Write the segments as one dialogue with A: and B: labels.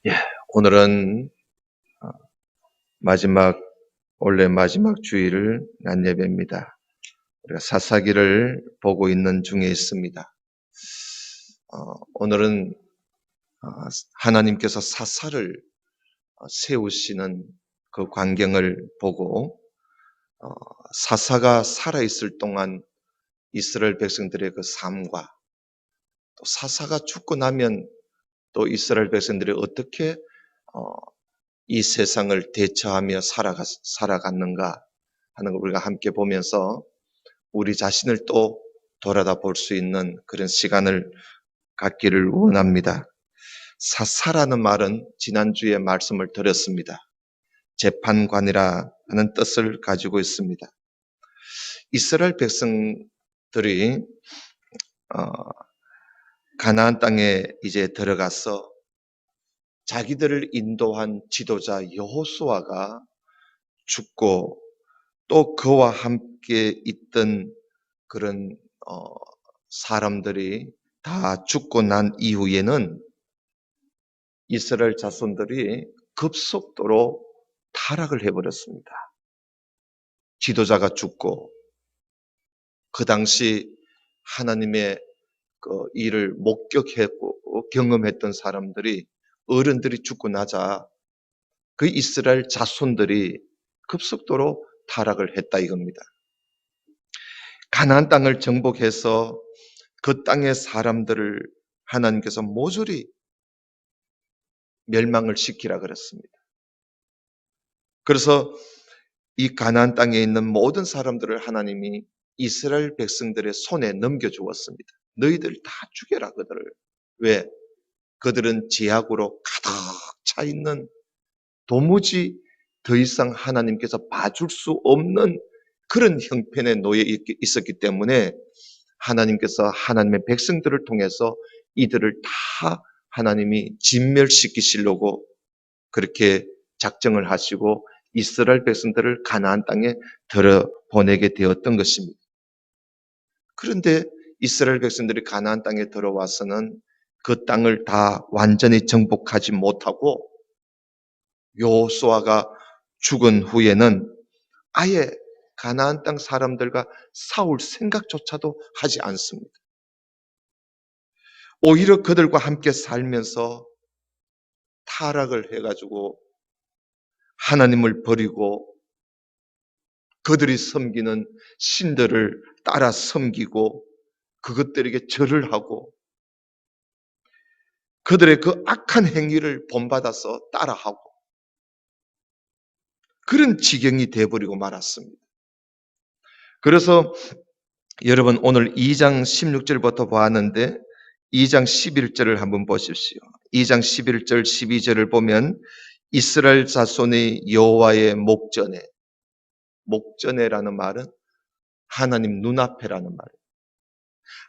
A: 예, 오늘은 어, 마지막, 원래 마지막 주일을 안예배입니다. 우리가 사사기를 보고 있는 중에 있습니다. 오늘은 어, 하나님께서 사사를 세우시는 그 광경을 보고 어, 사사가 살아있을 동안 이스라엘 백성들의 그 삶과 또 사사가 죽고 나면 또 이스라엘 백성들이 어떻게 어, 이 세상을 대처하며 살아갔는가 하는 걸 우리가 함께 보면서 우리 자신을 또 돌아다 볼 수 있는 그런 시간을 갖기를 원합니다. 사사라는 말은 지난주에 말씀을 드렸습니다. 재판관이라 하는 뜻을 가지고 있습니다. 이스라엘 백성들이 가나안 땅에 이제 들어가서 자기들을 인도한 지도자 여호수아가 죽고 또 그와 함께 있던 그런 사람들이 다 죽고 난 이후에는 이스라엘 자손들이 급속도로 타락을 해버렸습니다. 지도자가 죽고 그 당시 하나님의 그 일을 목격했고 경험했던 사람들이 어른들이 죽고 나자 그 이스라엘 자손들이 급속도로 타락을 했다 이겁니다. 가나안 땅을 정복해서 그 땅의 사람들을 하나님께서 모조리 멸망을 시키라 그랬습니다. 그래서 이 가나안 땅에 있는 모든 사람들을 하나님이 이스라엘 백성들의 손에 넘겨주었습니다. 너희들 다 죽여라 그들을. 왜? 그들은 죄악으로 가득 차 있는 도무지 더 이상 하나님께서 봐줄 수 없는 그런 형편에 놓여 있었기 때문에 하나님께서 하나님의 백성들을 통해서 이들을 다 하나님이 진멸시키시려고 그렇게 작정을 하시고 이스라엘 백성들을 가나안 땅에 들어보내게 되었던 것입니다. 그런데 이스라엘 백성들이 가나안 땅에 들어와서는 그 땅을 다 완전히 정복하지 못하고 여호수아가 죽은 후에는 아예 가나안 땅 사람들과 싸울 생각조차도 하지 않습니다. 오히려 그들과 함께 살면서 타락을 해가지고 하나님을 버리고 그들이 섬기는 신들을 따라 섬기고 그것들에게 절을 하고 그들의 그 악한 행위를 본받아서 따라하고 그런 지경이 돼버리고 말았습니다. 그래서 여러분 오늘 2장 16절부터 보았는데 2장 11절을 한번 보십시오. 2장 11절 12절을 보면 이스라엘 자손이 여호와의 목전에라는 말은 하나님 눈앞에라는 말이에요.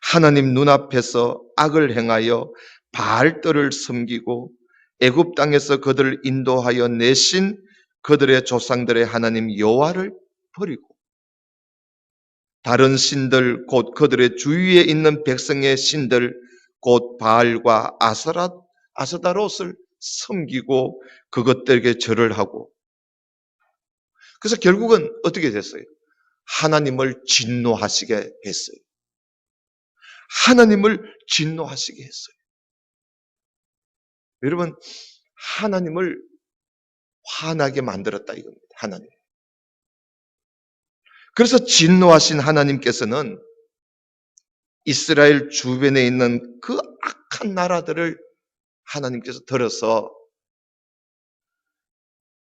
A: 하나님 눈앞에서 악을 행하여 바알들을 섬기고 애굽 땅에서 그들을 인도하여 내신 그들의 조상들의 하나님 여호와를 버리고 다른 신들 곧 그들의 주위에 있는 백성의 신들 곧 바알과 아스다롯을 섬기고 그것들에게 절을 하고 그래서 결국은 어떻게 됐어요? 하나님을 진노하시게 했어요. 하나님을 진노하시게 했어요. 여러분 하나님을 화나게 만들었다 이겁니다. 하나님. 그래서 진노하신 하나님께서는 이스라엘 주변에 있는 그 악한 나라들을 하나님께서 들어서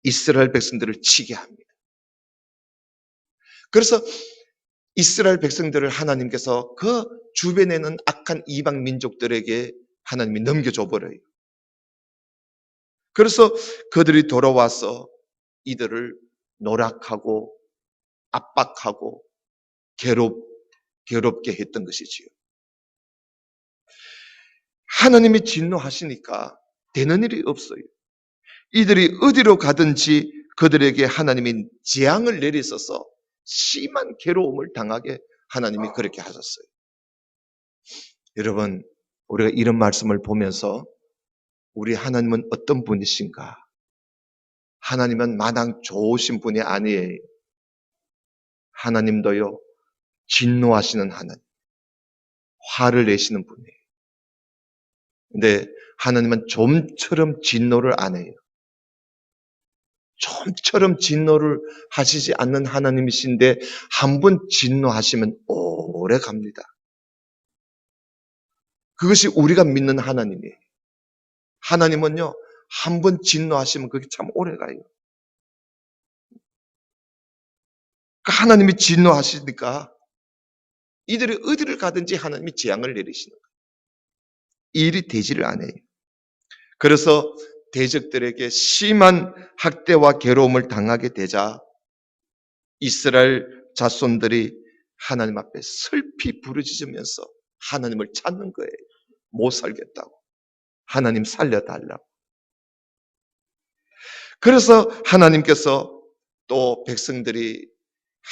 A: 이스라엘 백성들을 치게 합니다. 그래서 이스라엘 백성들을 하나님께서 그 주변에 있는 악한 이방 민족들에게 하나님이 넘겨줘 버려요. 그래서 그들이 돌아와서 이들을 노락하고 압박하고 괴롭게 했던 것이지요. 하나님이 진노하시니까 되는 일이 없어요. 이들이 어디로 가든지 그들에게 하나님이 재앙을 내리셔서 심한 괴로움을 당하게 하나님이 그렇게 하셨어요. 여러분, 우리가 이런 말씀을 보면서 우리 하나님은 어떤 분이신가? 하나님은 마냥 좋으신 분이 아니에요. 하나님도요, 진노하시는 하나님, 화를 내시는 분이에요. 근데 하나님은 좀처럼 진노를 안 해요. 좀처럼 진노를 하시지 않는 하나님이신데 한 번 진노하시면 오래 갑니다. 그것이 우리가 믿는 하나님이에요. 하나님은요, 한 번 진노하시면 그게 참 오래 가요. 하나님이 진노하시니까 이들이 어디를 가든지 하나님이 재앙을 내리시는 거예요. 일이 되지를 않아요. 그래서 대적들에게 심한 학대와 괴로움을 당하게 되자 이스라엘 자손들이 하나님 앞에 슬피 부르짖으면서 하나님을 찾는 거예요. 못 살겠다고. 하나님 살려달라고. 그래서 하나님께서 또 백성들이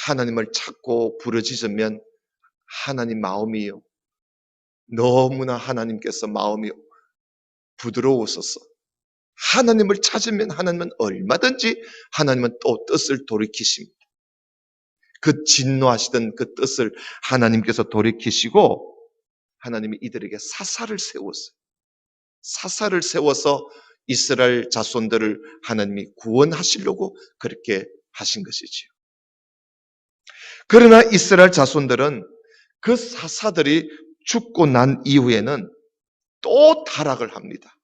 A: 하나님을 찾고 부르짖으면 하나님 마음이요. 너무나 하나님께서 마음이 부드러우셔서 하나님을 찾으면 하나님은 얼마든지 하나님은 또 뜻을 돌이키십니다. 그 진노하시던 그 뜻을 하나님께서 돌이키시고 하나님이 이들에게 사사를 세웠어요. 사사를 세워서 이스라엘 자손들을 하나님이 구원하시려고 그렇게 하신 것이지요. 그러나 이스라엘 자손들은 그 사사들이 죽고 난 이후에는 또 타락을 합니다.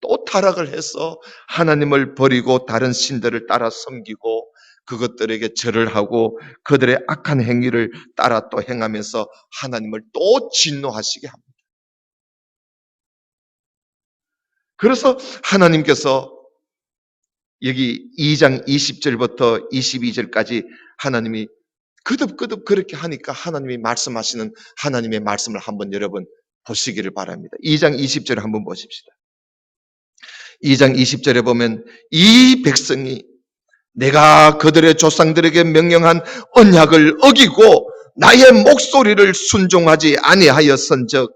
A: 또 타락을 해서 하나님을 버리고 다른 신들을 따라 섬기고 그것들에게 절을 하고 그들의 악한 행위를 따라 또 행하면서 하나님을 또 진노하시게 합니다. 그래서 하나님께서 여기 2장 20절부터 22절까지 하나님이 그득그득 그렇게 하니까 하나님이 말씀하시는 하나님의 말씀을 한번 여러분 보시기를 바랍니다. 2장 20절을 한번 보십시다. 2장 20절에 보면 이 백성이 내가 그들의 조상들에게 명령한 언약을 어기고 나의 목소리를 순종하지 아니하였은즉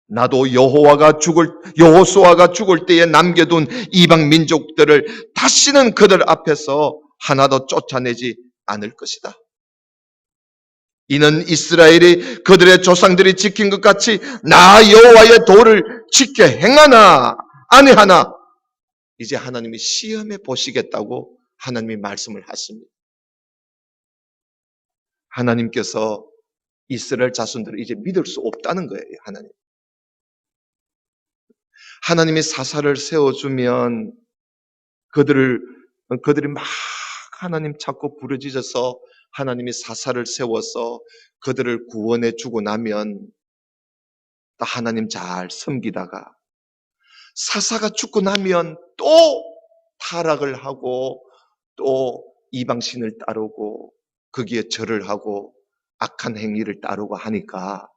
A: 나도 여호수아가 죽을 때에 남겨둔 이방 민족들을 다시는 그들 앞에서 하나도 쫓아내지 않을 것이다. 이는 이스라엘이 그들의 조상들이 지킨 것 같이 나 여호와의 도를 지켜 행하나 아니하나 이제 하나님이 시험해 보시겠다고 하나님이 말씀을 하십니다. 하나님께서 이스라엘 자손들을 이제 믿을 수 없다는 거예요. 하나님이 사사를 세워주면 그들이 막 하나님 찾고 부르짖어서 하나님이 사사를 세워서 그들을 구원해 주고 나면 하나님 잘 섬기다가 사사가 죽고 나면 또 타락을 하고 또 이방신을 따르고 거기에 절을 하고 악한 행위를 따르고 하니까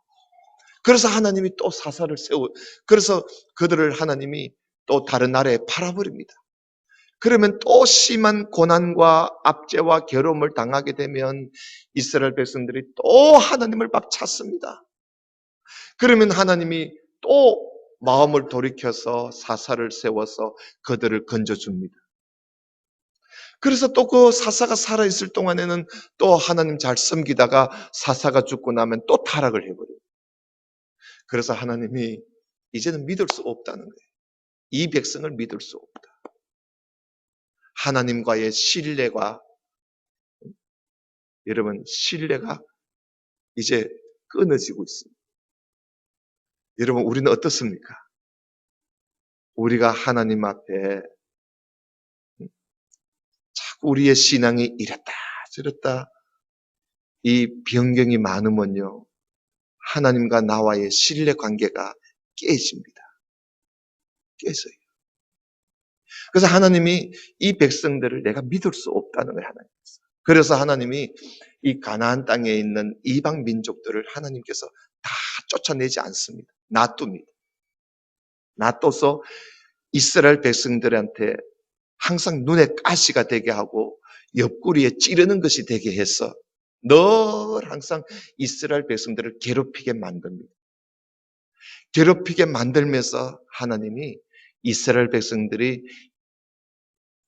A: 그래서 하나님이 또 사사를 그래서 그들을 하나님이 또 다른 나라에 팔아버립니다. 그러면 또 심한 고난과 압제와 괴로움을 당하게 되면 이스라엘 백성들이 또 하나님을 막 찾습니다. 그러면 하나님이 또 마음을 돌이켜서 사사를 세워서 그들을 건져줍니다. 그래서 또 그 사사가 살아있을 동안에는 또 하나님 잘 섬기다가 사사가 죽고 나면 또 타락을 해버려요. 그래서 하나님이 이제는 믿을 수 없다는 거예요. 이 백성을 믿을 수 없다. 하나님과의 신뢰가 여러분 신뢰가 이제 끊어지고 있습니다. 여러분 우리는 어떻습니까? 우리가 하나님 앞에 자꾸 우리의 신앙이 이랬다 저랬다 이 변경이 많으면요 하나님과 나와의 신뢰 관계가 깨집니다. 깨져요. 그래서 하나님이 이 백성들을 내가 믿을 수 없다는 거예요. 하나님께서. 그래서 하나님이 이 가나안 땅에 있는 이방 민족들을 하나님께서 다 쫓아내지 않습니다. 놔둡니다. 놔둬서 이스라엘 백성들한테 항상 눈에 가시가 되게 하고 옆구리에 찌르는 것이 되게 해서 늘 항상 이스라엘 백성들을 괴롭히게 만듭니다. 괴롭히게 만들면서 하나님이 이스라엘 백성들이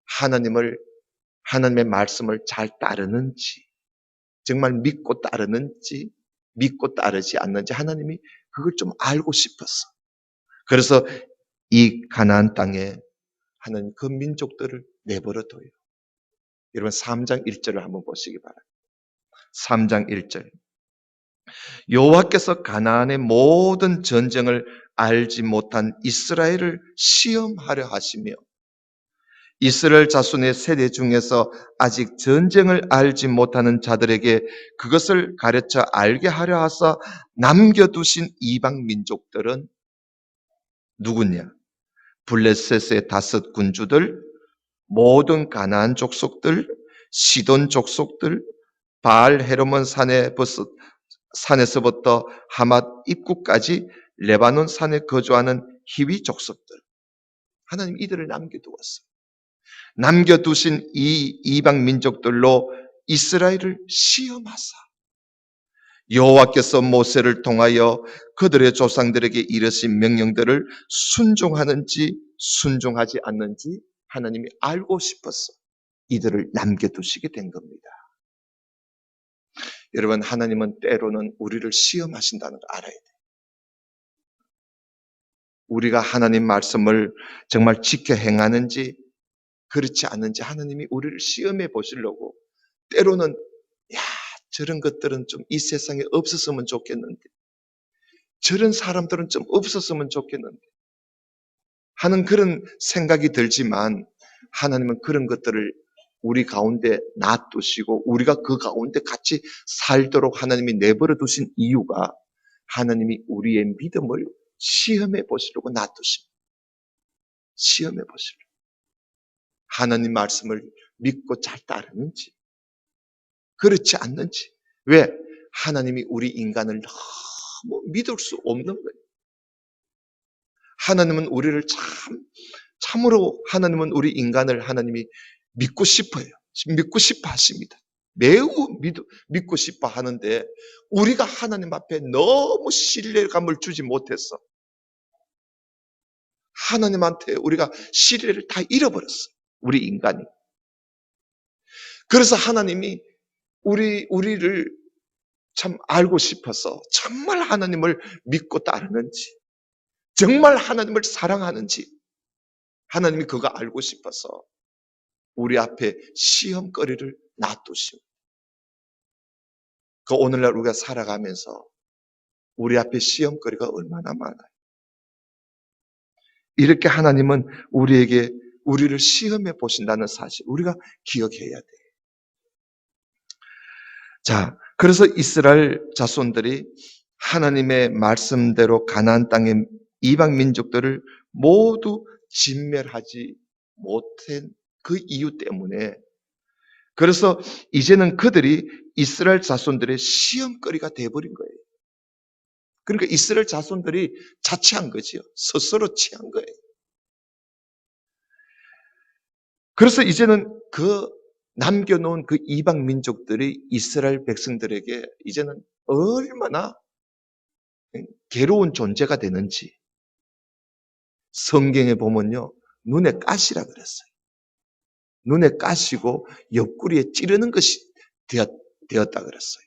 A: 하나님의 말씀을 잘 따르는지, 정말 믿고 따르는지, 믿고 따르지 않는지 하나님이 그걸 좀 알고 싶었어. 그래서 이 가나안 땅에 하나님 그 민족들을 내버려 둬요. 여러분 3장 1절을 한번 보시기 바랍니다. 3장 1절. 여호와께서 가나안의 모든 전쟁을 알지 못한 이스라엘을 시험하려 하시며 이스라엘 자손의 세대 중에서 아직 전쟁을 알지 못하는 자들에게 그것을 가르쳐 알게 하려 하사 남겨두신 이방 민족들은 누구냐? 블레셋의 5 군주들, 모든 가나안 족속들, 시돈 족속들, 바알 헤르몬 산에서부터 하맛 입구까지 레바논 산에 거주하는 히위 족속들. 하나님 이들을 남겨두었어요. 남겨두신 이 이방 민족들로 이스라엘을 시험하사 여호와께서 모세를 통하여 그들의 조상들에게 이르신 명령들을 순종하는지 순종하지 않는지 하나님이 알고 싶어서 이들을 남겨두시게 된 겁니다. 여러분, 하나님은 때로는 우리를 시험하신다는 걸 알아야 돼요. 우리가 하나님 말씀을 정말 지켜 행하는지 그렇지 않은지 하나님이 우리를 시험해 보시려고 때로는 야, 저런 것들은 좀 이 세상에 없었으면 좋겠는데 저런 사람들은 좀 없었으면 좋겠는데 하는 그런 생각이 들지만 하나님은 그런 것들을 우리 가운데 놔두시고 우리가 그 가운데 같이 살도록 하나님이 내버려 두신 이유가 하나님이 우리의 믿음을 시험해 보시려고 놔두십니다. 시험해 보시려고. 하나님 말씀을 믿고 잘 따르는지 그렇지 않는지. 왜? 하나님이 우리 인간을 너무 믿을 수 없는 거예요. 하나님은 우리를 참으로 하나님은 우리 인간을 하나님이 믿고 싶어요. 믿고 싶어 하십니다. 매우 믿고 싶어 하는데 우리가 하나님 앞에 너무 신뢰감을 주지 못했어. 하나님한테 우리가 신뢰를 다 잃어버렸어. 우리 인간이. 그래서 하나님이 우리를 참 알고 싶어서 정말 하나님을 믿고 따르는지 정말 하나님을 사랑하는지 하나님이 그거 알고 싶어서 우리 앞에 시험거리를 놔두시오. 그 오늘날 우리가 살아가면서 우리 앞에 시험거리가 얼마나 많아요. 이렇게 하나님은 우리를 시험해 보신다는 사실 우리가 기억해야 돼요. 자, 그래서 이스라엘 자손들이 하나님의 말씀대로 가나안 땅의 이방 민족들을 모두 진멸하지 못한 그 이유 때문에 그래서 이제는 그들이 이스라엘 자손들의 시험거리가 되어버린 거예요. 그러니까 이스라엘 자손들이 자취한 거지요. 스스로 취한 거예요. 그래서 이제는 그 남겨놓은 그 이방 민족들이 이스라엘 백성들에게 이제는 얼마나 괴로운 존재가 되는지 성경에 보면요. 눈에 가시라 그랬어요. 눈에 가시고 옆구리에 찌르는 것이 되었다 그랬어요.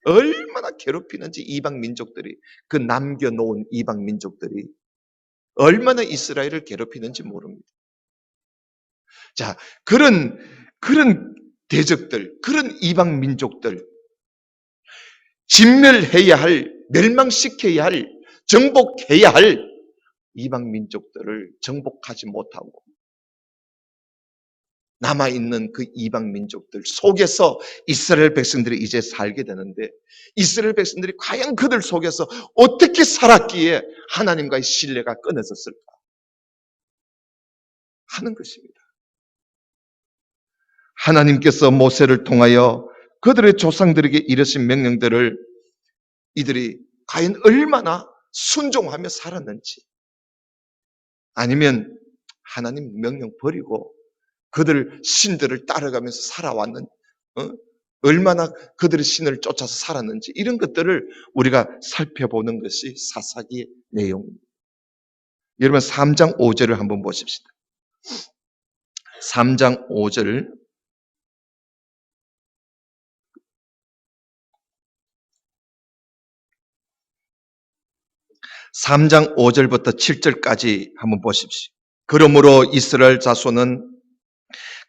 A: 얼마나 괴롭히는지 이방 민족들이 그 남겨놓은 이방 민족들이 얼마나 이스라엘을 괴롭히는지 모릅니다. 자, 그런 대적들, 그런 이방 민족들 진멸해야 할, 멸망시켜야 할, 정복해야 할 이방 민족들을 정복하지 못하고 남아있는 그 이방 민족들 속에서 이스라엘 백성들이 이제 살게 되는데 이스라엘 백성들이 과연 그들 속에서 어떻게 살았기에 하나님과의 신뢰가 끊어졌을까 하는 것입니다. 하나님께서 모세를 통하여 그들의 조상들에게 이르신 명령들을 이들이 과연 얼마나 순종하며 살았는지 아니면 하나님 명령 버리고 그들 신들을 따라가면서 살아왔는 얼마나 그들의 신을 쫓아서 살았는지 이런 것들을 우리가 살펴보는 것이 사사기의 내용입니다. 여러분 3장 5절을 한번 보십시다. 3장 5절. 3장 5절부터 7절까지 한번 보십시오. 그러므로 이스라엘 자손은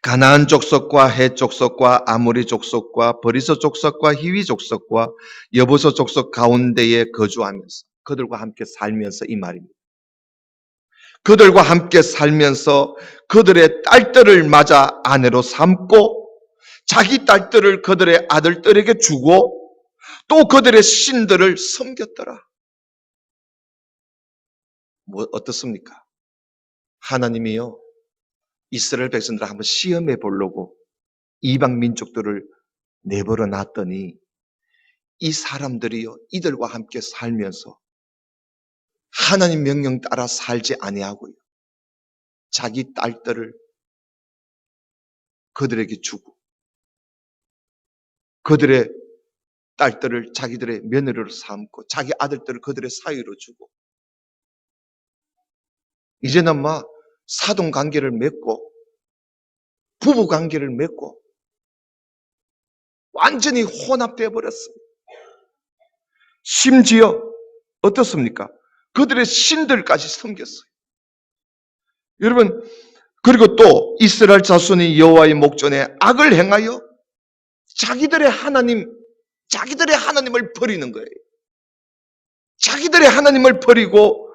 A: 가나안 족속과 헷 족속과 아모리 족속과 버리서 족속과 히위 족속과 여부서 족속 가운데에 거주하면서 그들과 함께 살면서 이 말입니다. 그들과 함께 살면서 그들의 딸들을 맞아 아내로 삼고 자기 딸들을 그들의 아들들에게 주고 또 그들의 신들을 섬겼더라. 뭐 어떻습니까? 하나님이요 이스라엘 백성들을 한번 시험해 보려고 이방 민족들을 내버려 놨더니 이 사람들이요 이들과 함께 살면서 하나님 명령 따라 살지 아니하고요 자기 딸들을 그들에게 주고 그들의 딸들을 자기들의 며느리로 삼고 자기 아들들을 그들의 사위로 주고 이제는 막 사돈 관계를 맺고 부부 관계를 맺고 완전히 혼합되어 버렸습니다. 심지어 어떻습니까? 그들의 신들까지 섬겼어요. 여러분 그리고 또 이스라엘 자손이 여호와의 목전에 악을 행하여 자기들의 하나님을 버리는 거예요. 자기들의 하나님을 버리고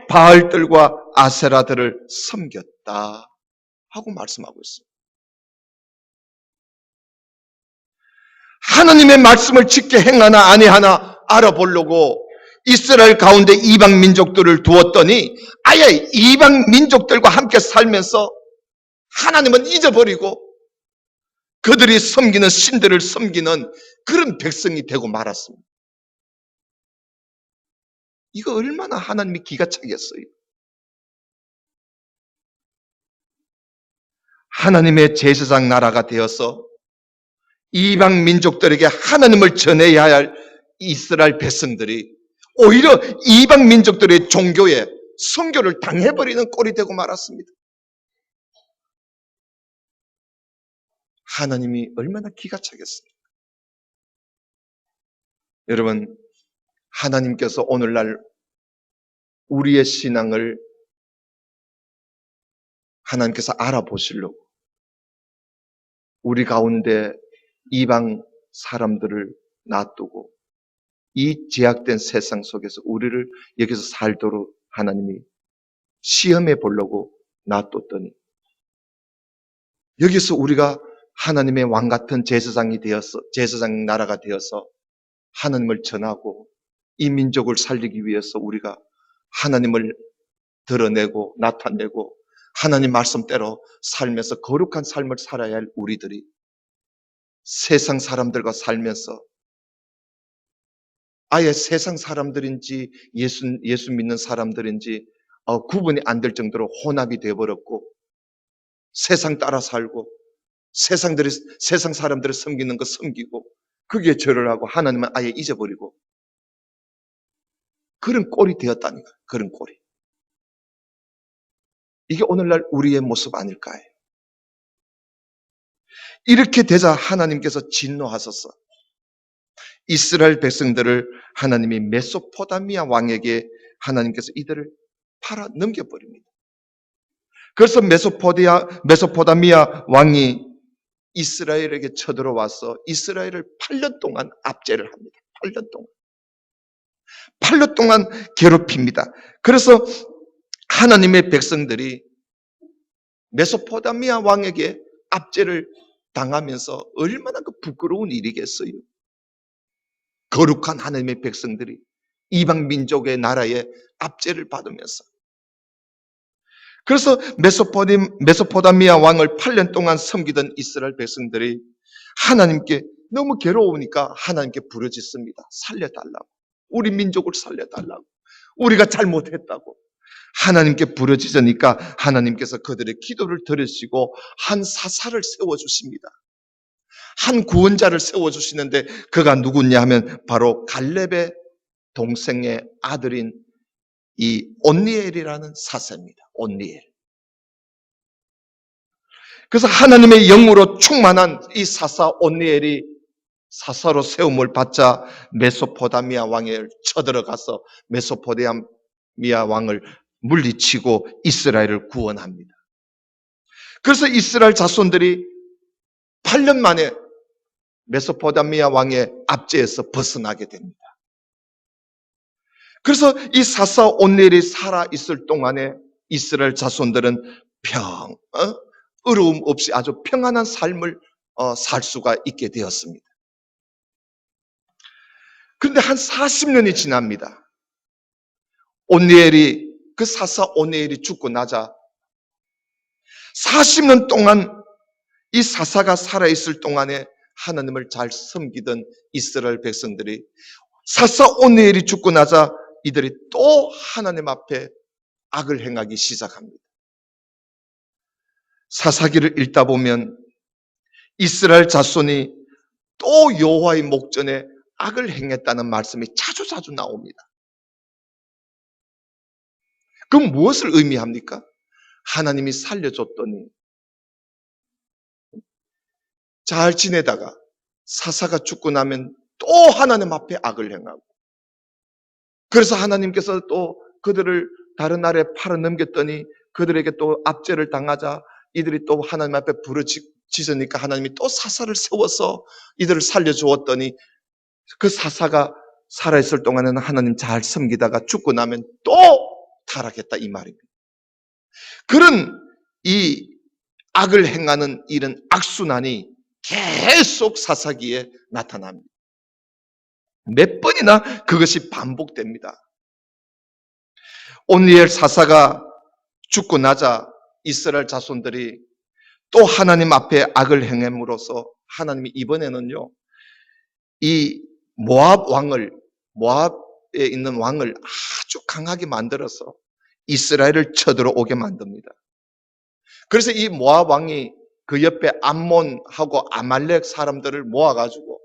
A: 바알들과 아세라들을 섬겼다 하고 말씀하고 있습니다. 하나님의 말씀을 지켜 행하나 아니하나 알아보려고 이스라엘 가운데 이방 민족들을 두었더니 아예 이방 민족들과 함께 살면서 하나님은 잊어버리고 그들이 섬기는 신들을 섬기는 그런 백성이 되고 말았습니다. 이거 얼마나 하나님이 기가 차겠어요. 하나님의 제사장 나라가 되어서 이방 민족들에게 하나님을 전해야 할 이스라엘 백성들이 오히려 이방 민족들의 종교에 선교를 당해버리는 꼴이 되고 말았습니다. 하나님이 얼마나 기가 차겠습니까? 여러분 하나님께서 오늘날 우리의 신앙을 하나님께서 알아보시려고 우리 가운데 이방 사람들을 놔두고 이 제약된 세상 속에서 우리를 여기서 살도록 하나님이 시험해 보려고 놔뒀더니 여기서 우리가 하나님의 왕 같은 제사장이 되어서 제사장 나라가 되어서 하나님을 전하고 이 민족을 살리기 위해서 우리가 하나님을 드러내고 나타내고 하나님 말씀대로 살면서 거룩한 삶을 살아야 할 우리들이 세상 사람들과 살면서 아예 세상 사람들인지 예수 믿는 사람들인지 구분이 안 될 정도로 혼합이 되어버렸고 세상 따라 살고 세상 사람들을 섬기는 거 섬기고 그게 죄를 하고 하나님은 아예 잊어버리고 그런 꼴이 되었다니까. 그런 꼴이. 이게 오늘날 우리의 모습 아닐까요? 이렇게 되자 하나님께서 진노하셔서 이스라엘 백성들을 하나님이 메소포타미아 왕에게 하나님께서 이들을 팔아 넘겨버립니다. 그래서 메소포타미아 왕이 이스라엘에게 쳐들어와서 이스라엘을 8년 동안 압제를 합니다. 8년 동안. 8년 동안 괴롭힙니다. 그래서 하나님의 백성들이 메소포타미아 왕에게 압제를 당하면서 얼마나 그 부끄러운 일이겠어요. 거룩한 하나님의 백성들이 이방 민족의 나라에 압제를 받으면서 그래서 메소포타미아 왕을 8년 동안 섬기던 이스라엘 백성들이 하나님께 너무 괴로우니까 하나님께 부르짖습니다. 살려달라고. 우리 민족을 살려달라고. 우리가 잘못했다고. 하나님께 부르짖으니까 하나님께서 그들의 기도를 들으시고 한 사사를 세워주십니다. 한 구원자를 세워주시는데 그가 누구냐 하면 바로 갈렙의 동생의 아들인 이 온니엘이라는 사사입니다. 온니엘. 그래서 하나님의 영으로 충만한 이 사사 온니엘이 사사로 세움을 받자 메소포타미아 왕을 쳐들어가서 메소포타미아 왕을 물리치고 이스라엘을 구원합니다. 그래서 이스라엘 자손들이 8년 만에 메소포타미아 왕의 압제에서 벗어나게 됩니다. 그래서 이 사사 온니엘이 살아 있을 동안에 이스라엘 자손들은 어려움 없이 아주 평안한 삶을 살 수가 있게 되었습니다. 그런데 한 40년이 지납니다. 그 사사 온니엘이 죽고 나자 40년 동안 이 사사가 살아있을 동안에 하나님을 잘 섬기던 이스라엘 백성들이 사사 온니엘이 죽고 나자 이들이 또 하나님 앞에 악을 행하기 시작합니다. 사사기를 읽다 보면 이스라엘 자손이 또 여호와의 목전에 악을 행했다는 말씀이 자주 나옵니다. 그럼 무엇을 의미합니까? 하나님이 살려줬더니 잘 지내다가 사사가 죽고 나면 또 하나님 앞에 악을 행하고, 그래서 하나님께서 또 그들을 다른 나라에 팔아넘겼더니 그들에게 또 압제를 당하자 이들이 또 하나님 앞에 부르짖으니까 하나님이 또 사사를 세워서 이들을 살려주었더니 그 사사가 살아있을 동안에는 하나님 잘 섬기다가 죽고 나면 또 타락했다 이 말입니다. 그런 이 악을 행하는 이런 악순환이 계속 사사기에 나타납니다. 몇 번이나 그것이 반복됩니다. 온니엘 사사가 죽고 나자 이스라엘 자손들이 또 하나님 앞에 악을 행함으로써 하나님이 이번에는요, 이 모압에 있는 왕을 아주 강하게 만들어서 이스라엘을 쳐들어오게 만듭니다. 그래서 이 모압 왕이 그 옆에 암몬하고 아말렉 사람들을 모아가지고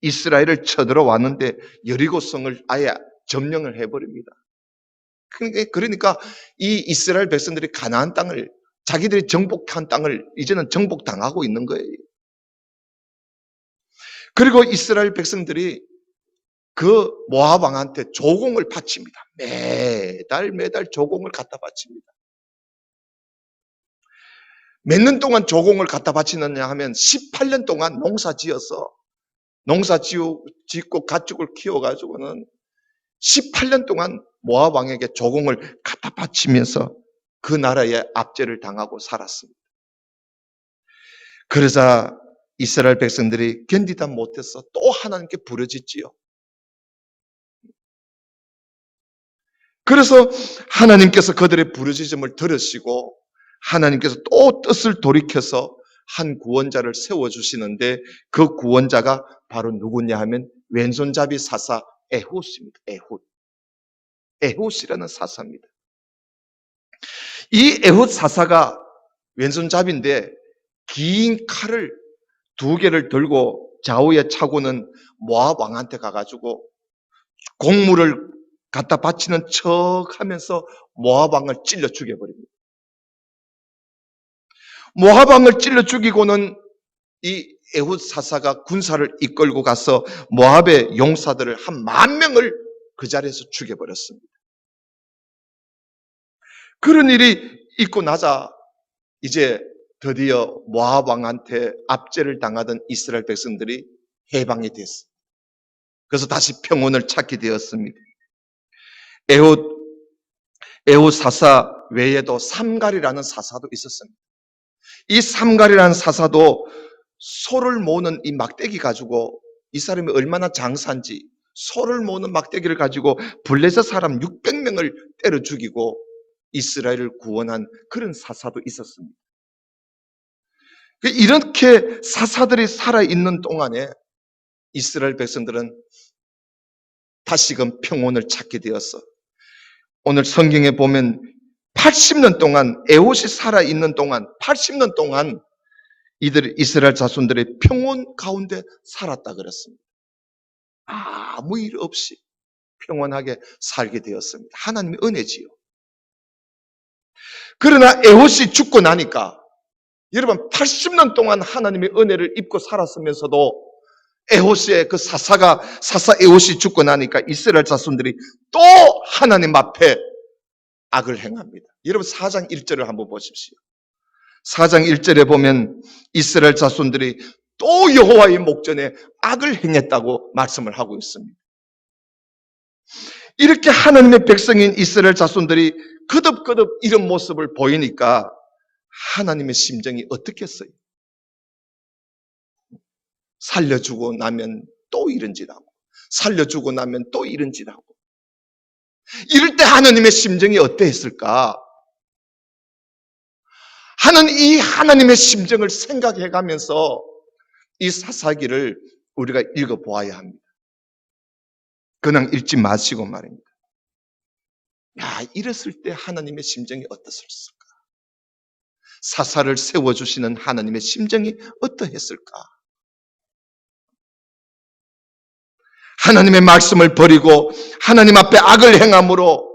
A: 이스라엘을 쳐들어왔는데 여리고성을 아예 점령을 해버립니다. 그러니까 이 이스라엘 백성들이 가나안 땅을, 자기들이 정복한 땅을 이제는 정복당하고 있는 거예요. 그리고 이스라엘 백성들이 그 모압 왕한테 조공을 바칩니다. 매달 조공을 갖다 바칩니다. 몇 년 동안 조공을 갖다 바치느냐 하면 18년 동안 농사 짓고 가축을 키워가지고는 18년 동안 모압 왕에게 조공을 갖다 바치면서 그 나라에 압제를 당하고 살았습니다. 그러자 이스라엘 백성들이 견디다 못해서 또 하나님께 부르짖지요. 그래서 하나님께서 그들의 부르짖음을 들으시고 하나님께서 또 뜻을 돌이켜서 한 구원자를 세워주시는데 그 구원자가 바로 누구냐 하면 왼손잡이 사사 에훗입니다. 에훗이라는 사사입니다. 이 에훗 사사가 왼손잡이인데 긴 칼을 2개를 들고 좌우에 차고는 모압 왕한테 가가지고 곡물을 갖다 바치는 척 하면서 모압 왕을 찔러 죽여버립니다. 모압 왕을 찔러 죽이고는 이 에훗 사사가 군사를 이끌고 가서 모압의 용사들을 한 10,000명을 그 자리에서 죽여버렸습니다. 그런 일이 있고 나자 이제 드디어 모압 왕한테 압제를 당하던 이스라엘 백성들이 해방이 됐습니다. 그래서 다시 평온을 찾게 되었습니다. 에훗 사사 외에도 삼갈이라는 사사도 있었습니다. 이 삼갈이라는 사사도 소를 모으는 이 막대기 가지고 이 사람이 얼마나 장사인지 소를 모으는 막대기를 가지고 블레셋 사람 600명을 때려 죽이고 이스라엘을 구원한 그런 사사도 있었습니다. 이렇게 사사들이 살아있는 동안에 이스라엘 백성들은 다시금 평온을 찾게 되었어. 오늘 성경에 보면 80년 동안 에훗이 살아있는 동안 80년 동안 이스라엘 자손들의 평온 가운데 살았다 그랬습니다. 아무 일 없이 평온하게 살게 되었습니다. 하나님의 은혜지요. 그러나 에봇이 죽고 나니까 여러분 80년 동안 하나님의 은혜를 입고 살았으면서도 에봇의 그 사사 에봇이 죽고 나니까 이스라엘 자손들이 또 하나님 앞에 악을 행합니다. 여러분 4장 1절을 한번 보십시오. 4장 1절에 보면 이스라엘 자손들이 또 여호와의 목전에 악을 행했다고 말씀을 하고 있습니다. 이렇게 하나님의 백성인 이스라엘 자손들이 거듭거듭 이런 모습을 보이니까 하나님의 심정이 어떻겠어요? 살려주고 나면 또 이런 짓 하고, 살려주고 나면 또 이런 짓 하고. 이럴 때 하나님의 심정이 어땠을까? 이 하나님의 심정을 생각해 가면서 이 사사기를 우리가 읽어보아야 합니다. 그냥 읽지 마시고 말입니다. 야, 이랬을 때 하나님의 심정이 어떻을까? 사사를 세워주시는 하나님의 심정이 어떠했을까? 하나님의 말씀을 버리고 하나님 앞에 악을 행함으로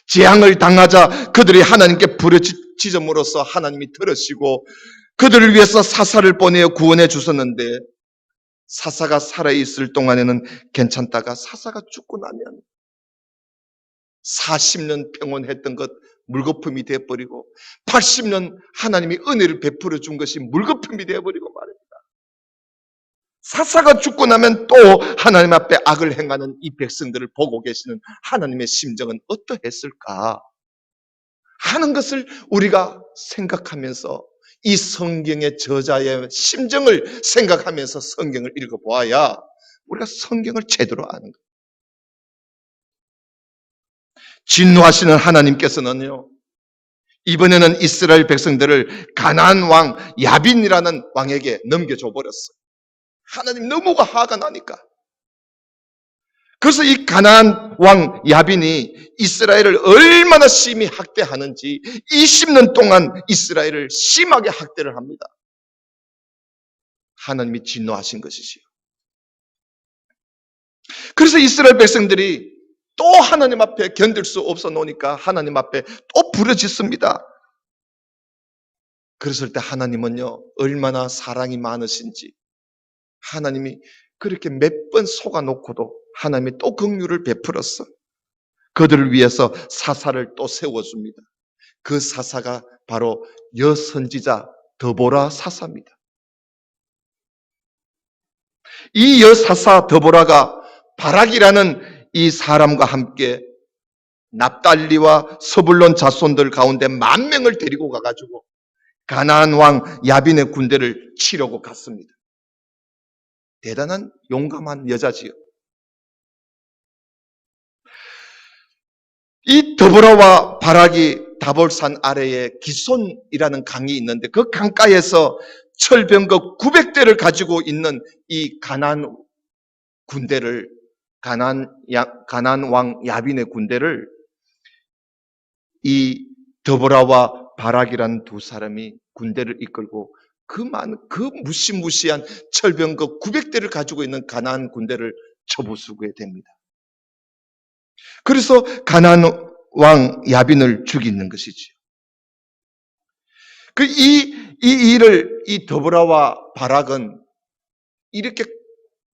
A: 재앙을 당하자 그들이 하나님께 부르짖음으로써 하나님이 들으시고 그들을 위해서 사사를 보내어 구원해 주셨는데 사사가 살아있을 동안에는 괜찮다가 사사가 죽고 나면 40년 평온했던 것 물거품이 되어버리고 80년 하나님이 은혜를 베풀어 준 것이 물거품이 되어버리고 말입니다. 사사가 죽고 나면 또 하나님 앞에 악을 행하는 이 백성들을 보고 계시는 하나님의 심정은 어떠했을까 하는 것을 우리가 생각하면서 이 성경의 저자의 심정을 생각하면서 성경을 읽어보아야 우리가 성경을 제대로 아는 거예요. 진노하시는 하나님께서는요, 이번에는 이스라엘 백성들을 가나안 왕 야빈이라는 왕에게 넘겨줘 버렸어요. 하나님 너무 화가 나니까. 그래서 이 가나안 왕 야빈이 이스라엘을 얼마나 심히 학대하는지 20년 동안 이스라엘을 심하게 학대를 합니다. 하나님이 진노하신 것이지요. 그래서 이스라엘 백성들이 또 하나님 앞에 견딜 수 없어 놓으니까 하나님 앞에 또 부르짖습니다. 그랬을 때 하나님은요, 얼마나 사랑이 많으신지 하나님이 그렇게 몇 번 속아놓고도 하나님이 또 긍휼을 베풀었어. 그들을 위해서 사사를 또 세워줍니다. 그 사사가 바로 여선지자 드보라 사사입니다. 이 여사사 드보라가 바락이라는 이 사람과 함께 납달리와 서불론 자손들 가운데 10,000명을 데리고 가가지고 가나안 왕 야빈의 군대를 치려고 갔습니다. 대단한 용감한 여자지요. 이 드보라와 바락이 다볼산 아래에 기손이라는 강이 있는데 그 강가에서 철병거 900대를 가지고 있는 이 가나안 군대를 가나안 왕 야빈의 군대를 이 드보라와 바락이라는 두 사람이 군대를 이끌고 그 무시무시한 철병거 900대를 가지고 있는 가나안 군대를 쳐부수게 됩니다. 그래서 가나안 왕 야빈을 죽이는 것이지요. 이 일을 이 드보라와 바락은 이렇게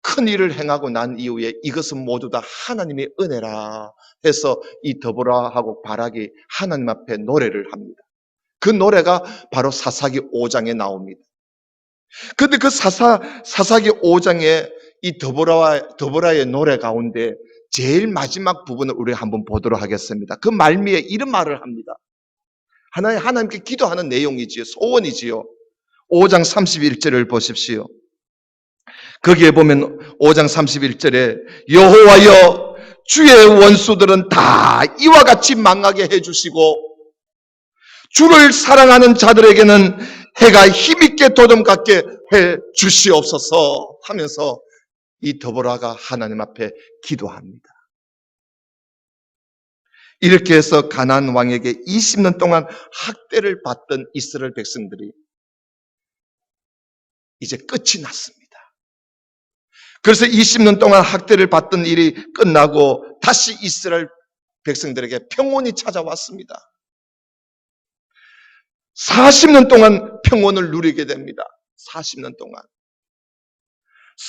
A: 큰 일을 행하고 난 이후에 이것은 모두 다 하나님의 은혜라 해서 이 드보라하고 바락이 하나님 앞에 노래를 합니다. 그 노래가 바로 사사기 5장에 나옵니다. 그런데 그 사사기 5장에 이 드보라의 노래 가운데 제일 마지막 부분을 우리 한번 보도록 하겠습니다. 그 말미에 이런 말을 합니다. 하나님께 기도하는 내용이지요. 소원이지요. 5장 31절을 보십시오. 거기에 보면 5장 31절에 여호와여 주의 원수들은 다 이와 같이 망하게 해주시고 주를 사랑하는 자들에게는 해가 힘있게 도dom같게 해 주시옵소서 하면서 이 드보라가 하나님 앞에 기도합니다. 이렇게 해서 가나안 왕에게 20년 동안 학대를 받던 이스라엘 백성들이 이제 끝이 났습니다. 그래서 20년 동안 학대를 받던 일이 끝나고 다시 이스라엘 백성들에게 평온이 찾아왔습니다. 40년 동안 평온을 누리게 됩니다. 40년 동안.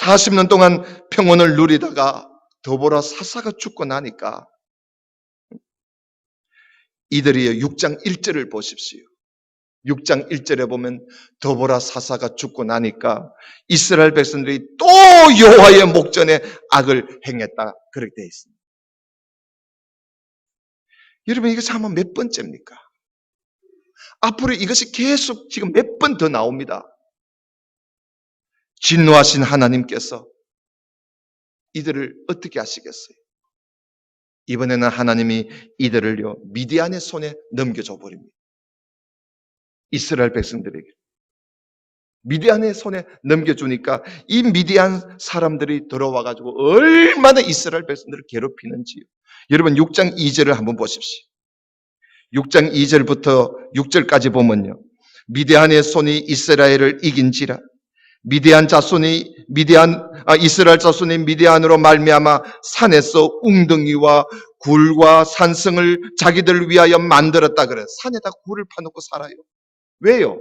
A: 40년 동안 평온을 누리다가 더보라 사사가 죽고 나니까 이들이 6장 1절을 보십시오. 6장 1절에 보면 더보라 사사가 죽고 나니까 이스라엘 백성들이 또 여호와의 목전에 악을 행했다. 그렇게 되어 있습니다. 여러분 이것이 아마 몇 번째입니까? 앞으로 이것이 계속 지금 몇 번 더 나옵니다. 진노하신 하나님께서 이들을 어떻게 하시겠어요? 이번에는 하나님이 이들을요 미디안의 손에 넘겨줘 버립니다. 이스라엘 백성들에게 미디안의 손에 넘겨주니까 이 미디안 사람들이 들어와가지고 얼마나 이스라엘 백성들을 괴롭히는지요. 여러분 6장 2절을 한번 보십시오. 6장 2절부터 6절까지 보면요. 미디안의 손이 이스라엘을 이긴지라 이스라엘 자손이 미디안으로 말미암아 산에서 웅덩이와 굴과 산성을 자기들 위하여 만들었다 그래. 산에다 굴을 파놓고 살아요. 왜요?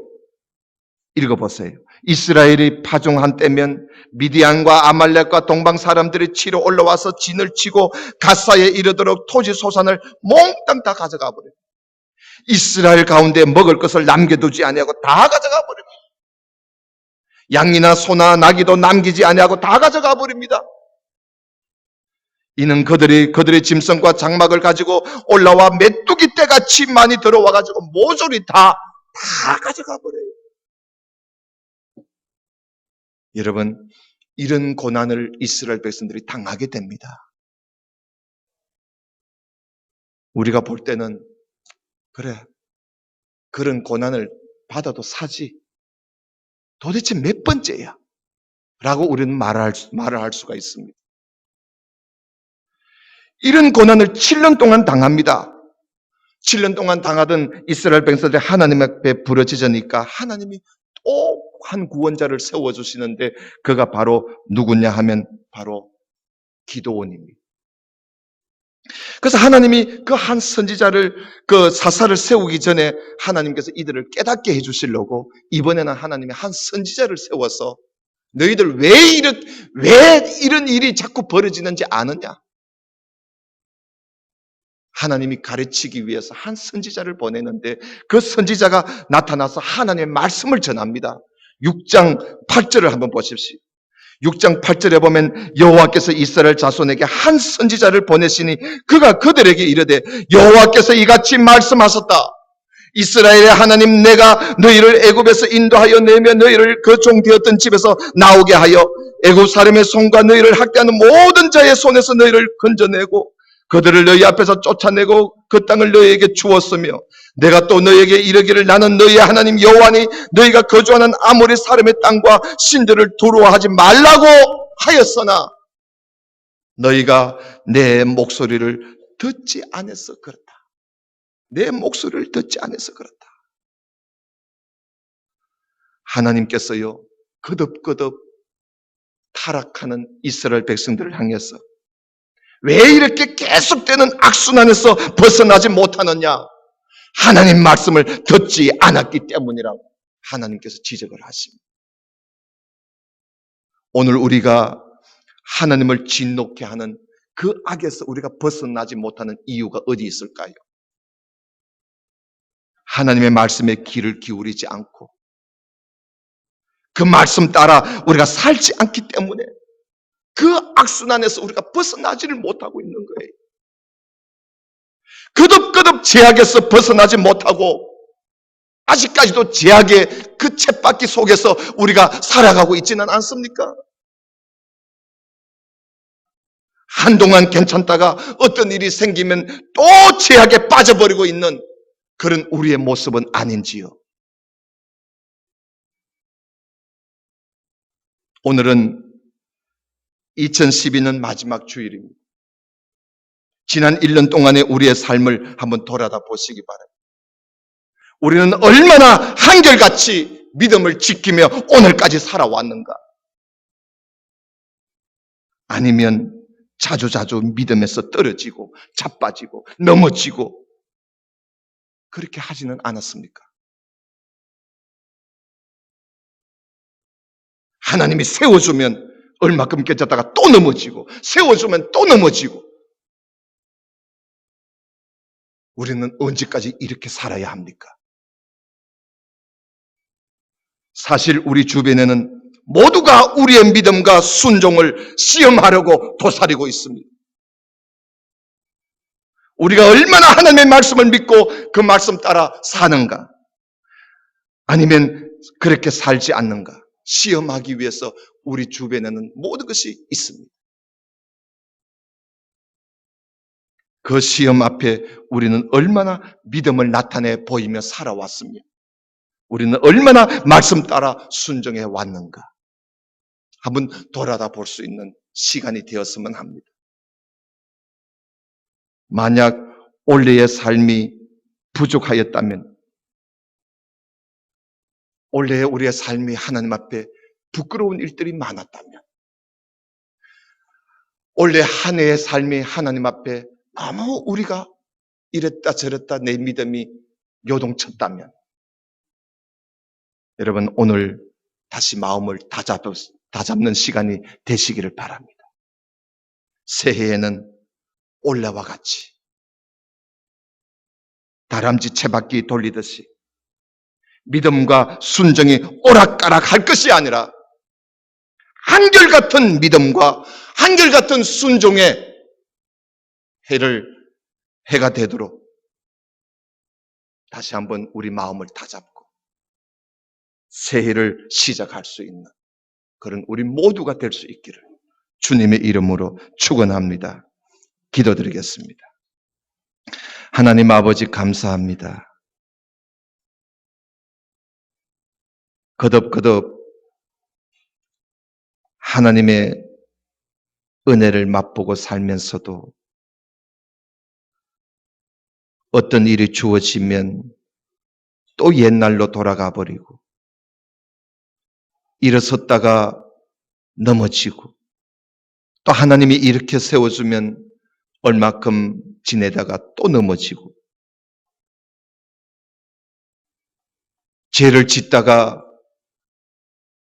A: 읽어보세요. 이스라엘이 파종한 때면 미디안과 아말렉과 동방 사람들이 치러 올라와서 진을 치고 가사에 이르도록 토지 소산을 몽땅 다 가져가 버려요. 이스라엘 가운데 먹을 것을 남겨두지 아니하고 다 가져가 버립니다. 양이나 소나 나귀도 남기지 아니하고 다 가져가 버립니다. 이는 그들의 짐승과 장막을 가지고 올라와 메뚜기 떼같이 많이 들어와가지고 모조리 다 가져가 버려요. 여러분, 이런 고난을 이스라엘 백성들이 당하게 됩니다. 우리가 볼 때는 그래, 그런 고난을 받아도 사지. 도대체 몇 번째야? 라고 우리는 말을 할 수가 있습니다. 이런 고난을 7년 동안 당합니다. 7년 동안 당하던 이스라엘 백성들이 하나님 앞에 부르짖으니까 하나님이 또 한 구원자를 세워주시는데 그가 바로 누구냐 하면 바로 기드온입니다. 그래서 하나님이 그 한 선지자를 그 사사를 세우기 전에 하나님께서 이들을 깨닫게 해주시려고 이번에는 하나님이 한 선지자를 세워서 너희들 왜 이런 일이 자꾸 벌어지는지 아느냐? 하나님이 가르치기 위해서 한 선지자를 보내는데 그 선지자가 나타나서 하나님의 말씀을 전합니다. 6장 8절을 한번 보십시오. 6장 8절에 보면 여호와께서 이스라엘 자손에게 한 선지자를 보내시니 그가 그들에게 이르되 여호와께서 이같이 말씀하셨다. 이스라엘의 하나님 내가 너희를 애굽에서 인도하여 내며 너희를 그 종 되었던 집에서 나오게 하여 애굽 사람의 손과 너희를 학대하는 모든 자의 손에서 너희를 건져내고 그들을 너희 앞에서 쫓아내고 그 땅을 너희에게 주었으며 내가 또 너희에게 이르기를 나는 너희의 하나님 여호와니 너희가 거주하는 아모리 사람의 땅과 신들을 두려워하지 말라고 하였으나 너희가 내 목소리를 듣지 않아서 그렇다. 내 목소리를 듣지 않아서 그렇다. 하나님께서요 거듭거듭 타락하는 이스라엘 백성들을 향해서 왜 이렇게 계속되는 악순환에서 벗어나지 못하느냐? 하나님 말씀을 듣지 않았기 때문이라고 하나님께서 지적을 하십니다. 오늘 우리가 하나님을 진노케 하는 그 악에서 우리가 벗어나지 못하는 이유가 어디 있을까요? 하나님의 말씀에 귀를 기울이지 않고 그 말씀 따라 우리가 살지 않기 때문에 그 악순환에서 우리가 벗어나지를 못하고 있는 거예요. 거듭거듭 제약에서 벗어나지 못하고 아직까지도 제약의 그 쳇바퀴 속에서 우리가 살아가고 있지는 않습니까? 한동안 괜찮다가 어떤 일이 생기면 또 제약에 빠져버리고 있는 그런 우리의 모습은 아닌지요. 오늘은 2012년 마지막 주일입니다. 지난 1년 동안의 우리의 삶을 한번 돌아다 보시기 바랍니다. 우리는 얼마나 한결같이 믿음을 지키며 오늘까지 살아왔는가? 아니면 자주자주 믿음에서 떨어지고 자빠지고 넘어지고 그렇게 하지는 않았습니까? 하나님이 세워주면 얼마큼 깨졌다가 또 넘어지고 세워주면 또 넘어지고 우리는 언제까지 이렇게 살아야 합니까? 사실 우리 주변에는 모두가 우리의 믿음과 순종을 시험하려고 도사리고 있습니다. 우리가 얼마나 하나님의 말씀을 믿고 그 말씀 따라 사는가? 아니면 그렇게 살지 않는가? 시험하기 위해서 우리 주변에는 모든 것이 있습니다. 그 시험 앞에 우리는 얼마나 믿음을 나타내 보이며 살아왔으며 우리는 얼마나 말씀 따라 순종해 왔는가? 한번 돌아다 볼 수 있는 시간이 되었으면 합니다. 만약 올해의 삶이 부족하였다면, 올해의 우리의 삶이 하나님 앞에 부끄러운 일들이 많았다면, 올해 한 해의 삶이 하나님 앞에 너무 우리가 이랬다 저랬다 내 믿음이 요동쳤다면, 여러분 오늘 다시 마음을 다잡는 시간이 되시기를 바랍니다. 새해에는 올해와 같이 다람쥐 채바퀴 돌리듯이 믿음과 순종이 오락가락 할 것이 아니라 한결같은 믿음과 한결같은 순종의 해가 되도록 다시 한번 우리 마음을 다잡고 새해를 시작할 수 있는 그런 우리 모두가 될 수 있기를 주님의 이름으로 축원합니다. 기도드리겠습니다. 하나님 아버지 감사합니다. 거듭거듭 하나님의 은혜를 맛보고 살면서도 어떤 일이 주어지면 또 옛날로 돌아가 버리고 일어섰다가 넘어지고 또 하나님이 이렇게 세워주면 얼마큼 지내다가 또 넘어지고 죄를 짓다가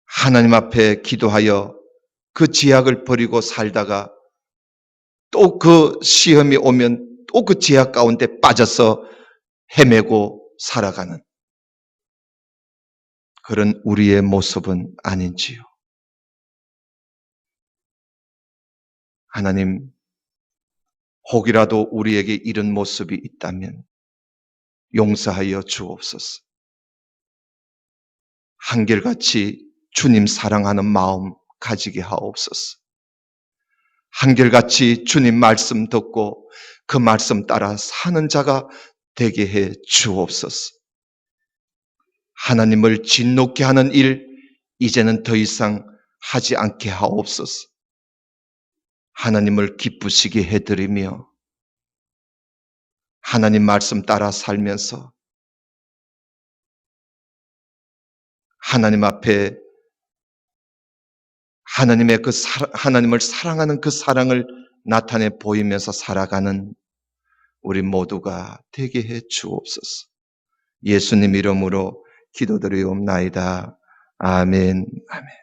A: 하나님 앞에 기도하여 그 죄악을 버리고 살다가 또 그 시험이 오면 또 그 죄악 가운데 빠져서 헤매고 살아가는 그런 우리의 모습은 아닌지요. 하나님, 혹이라도 우리에게 이런 모습이 있다면 용서하여 주옵소서. 한결같이 주님 사랑하는 마음 가지게 하옵소서. 한결같이 주님 말씀 듣고 그 말씀 따라 사는 자가 되게 해 주옵소서. 하나님을 진노케 하는 일 이제는 더 이상 하지 않게 하옵소서. 하나님을 기쁘시게 해드리며 하나님 말씀 따라 살면서 하나님 앞에 하나님을 사랑하는 그 사랑을 나타내 보이면서 살아가는 우리 모두가 되게 해 주옵소서. 예수님 이름으로 기도드리옵나이다. 아멘. 아멘.